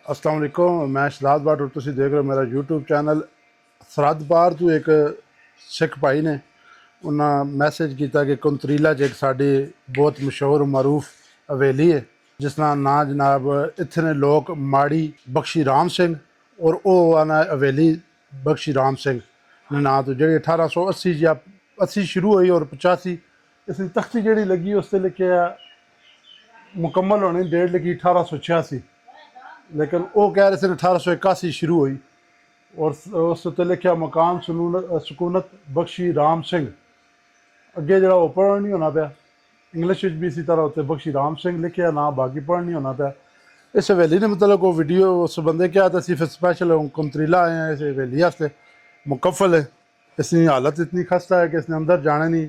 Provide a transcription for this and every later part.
अस्सलाम वालेकुम। मैं शहजाद भट्ट और तुसी देख रहे हो मेरा यूट्यूब चैनल। सरहद पार तो एक सिख भाई ने उन्हें मैसेज किया कि कुंतरीला च एक साड़ी बहुत मशहूर मरूफ हवेली है जिसका नाम जनाब इतने लोग माड़ी बख्शी राम सिंह और वह आना हवेली बख्शी राम सिंह ने नाम तो जी 1880 या 80 शुरू हुई और 85 इसकी तख्ती जी लगी उससे लिखे मुकम्मल होने डेट लिखी 1886 लेकिन वो कह रहे थे 1881 शुरू हुई और उस उत्ते लिखा मकान सुकूनत बख्शी राम सिंह अगे जो पढ़न नहीं होना पाया इंग्लिश भी इसी तरह उत्ते बख्शी राम सिंह लिखा ना बाकी पढ़न नहीं होना पाया। इस हवेली ने मतलब को वीडियो उस बंदे क्या था फिर स्पैशल कुंतरीला आए हैं इस हवेली वास्ते मुकफल है। इसकी हालत इतनी खस्ता है कि इसने अंदर जाने नहीं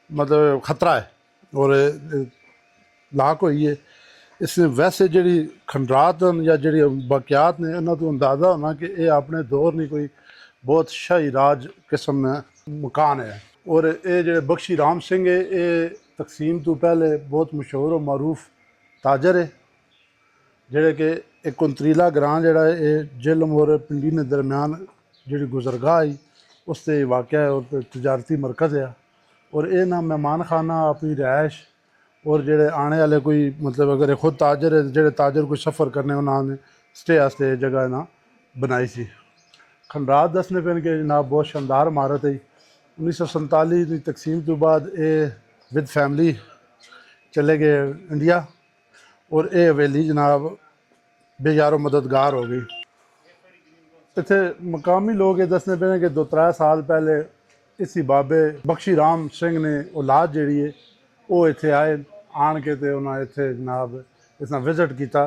मतलब खतरा है और लाक हुई है। इसने वैसे जी खंडरात या जी बाकियात ने इन्हों तो अंदाज़ा होना कि ये अपने दौर नहीं कोई बहुत शाही राज किस्म मकान है। और ये जो बख्शी राम सिंह है ये तकसीम तो पहले बहुत मशहूर और मरूफ ताजर है जोड़े कि एक कुंतरीला ग्रां जड़ा है ये झेलम और पिंडी के दरम्यान जी गुजरगाह आई उससे वाक़ है और तजारती मरकज़ है और ये ना मेहमान खाना अपनी रहायश और जेडे आने वाले कोई मतलब अगर खुद ताजर है जेडे ताजर कोई सफ़र करने उन्होंने स्टे आस्ते जगह ना बनाई सी। खंडरात दसने पे कि जनाब बहुत शानदार इमारत है। 1947 की तकसीम तो बाद ये विद फैमिली चले गए इंडिया और ये हवेली जनाब बेयारो मददगार हो गई। इतने मकामी लोग ये दसने पे कि 2-3 साल पहले इसी बाबे बख्शी राम सिंह ने औलाद जी है वो इतने आए आन के तो उन्हें इतने जनाब इसना विजिट किया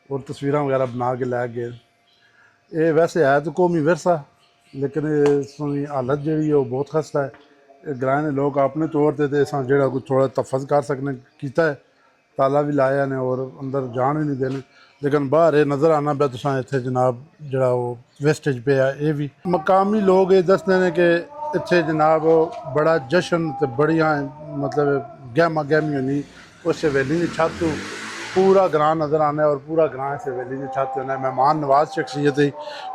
और तस्वीर वगैरह बना के लै गए। ये वैसे है तो कौमी विरसा लेकिन इसकी हालत जी बहुत खस्ता है। ग्रां ने लोग अपने तौर पर तो इसा जो कुछ थोड़ा तफज कर सकने किया है ताला भी लाया ने और अंदर जान ही नहीं देने लेकिन बाहर ये नज़र आना पे तुसा इतने जनाब जरा वो वेस्टेज पे है। ये भी मकामी लोग ये दसते हैं कि इतने जनाब बड़ा जश्न तो बड़िया मतलब गहमा गहमी होनी उस हवेली की छत पूरा ग्रां नज़र आना और पूरा ग्रां इस हवेली की छत होना मेहमान नवाज शख्सियत है।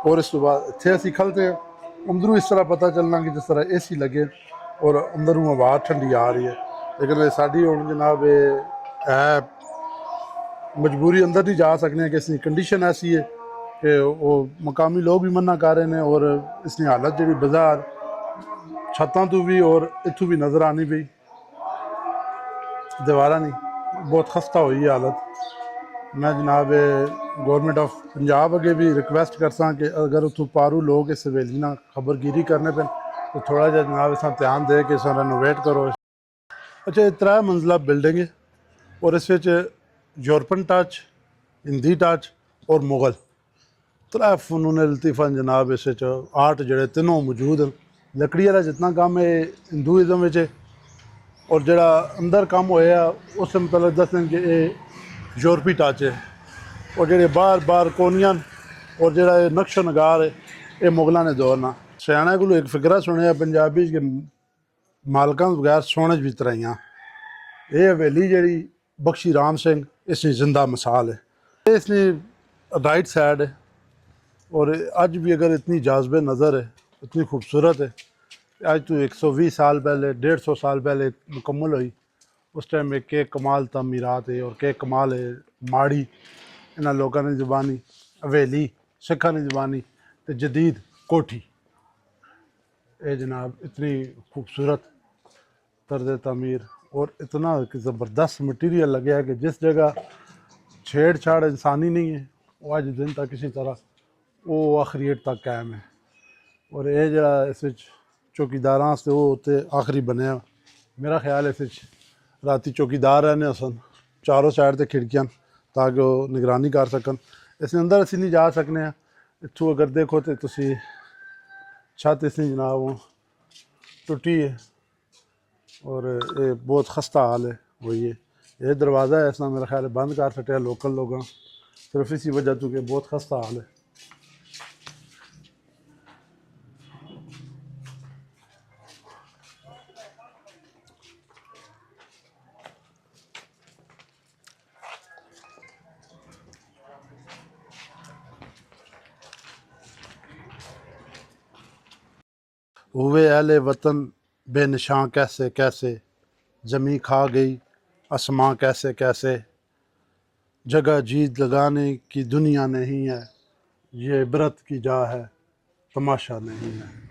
और इस तो बाद इतने असी खलते अंदरों इस तरह पता चलना कि जिस तरह AC लगे और अंदरों आवाज़ ठंडी आ रही है लेकिन साड़ी हूँ जनाब है मजबूरी अंदर नहीं जा सकने कि इसकी कंडीशन ऐसी है कि वो मकामी लोग भी मना कर रहे हैं और इसकी हालत जी बाजार छतों तो भी और इतों भी नज़र आनी पई दीवारा नहीं बहुत खस्ता हुई है हालत। मैं जनाब गौरमेंट ऑफ पंजाब अगे भी रिक्वेस्ट करसा कि अगर उतों पारू लोग इस हवेली ना खबरगिरी करने पे तो थोड़ा जहा जनाब इस ध्यान दे के इस रेनोवेट करो। अच्छा ये 3 मंजिला बिल्डिंग है और इस यूरोपन टच हिंदी टच और मुगल 3 फनून लतीफ़न जनाब इस आर्ट जड़े तीनों मौजूद हैं। लकड़ी वाला जितना काम है हिंदूइज़म में और जड़ा अंदर काम होया उस मतलब दस कि ये यूरोपी टच है और जेडे बार बार कोनियन और जड़ा नक्शो नगार है ये मुगलों ने दौर ना सियाने को एक फिक्रा सुनिया पंजाबी के मालकों बगैर सोने भी तराइयाँ। ये हवेली जी बख्शी राम सिंह इसकी जिंदा मिसाल है। इसकी राइट साइड है और अज भी अगर इतनी जाजबे नज़र है इतनी खूबसूरत है अज तो 120 साल पहले 150 साल पहले मुकम्मल हुई उस टाइम में के कमाल तमीरात है और के कमाल है माड़ी इन्होंने लोगों ने जबानी हवेली सिखा की जबानी तो जदीद कोठी ये जनाब इतनी खूबसूरत तर्ज तमीर और इतना ज़बरदस्त मटीरियल लगे है कि जिस जगह छेड़छाड़ इंसानी नहीं है वो अज दिन तक किसी तरह वो आखिरी तक कायम है। और ये जरा इस चौकीदार से वो उत्ते आखिरी बनया मेरा ख्याल इस राती चौकीदार रहने सन चारों साइड से खिड़कियां ताकि वो निगरानी कर सकन। इसके अंदर असी नहीं जा सकने इतों अगर देखो तो तुसी छत इसकी जनाब वो टुटी है और ये बहुत खस्ता हाल है वही है। ये दरवाज़ा है इसना मेरा ख्याल है बंद कर सटिया लोकल लोग सिर्फ इसी वजह तो कि बहुत खस्ता हाल है। हुए अहले वतन बेनिशां कैसे कैसे, ज़मीं खा गई आसमां कैसे कैसे, जगह जीत लगाने की दुनिया नहीं है, ये इबरत की जा है तमाशा नहीं है।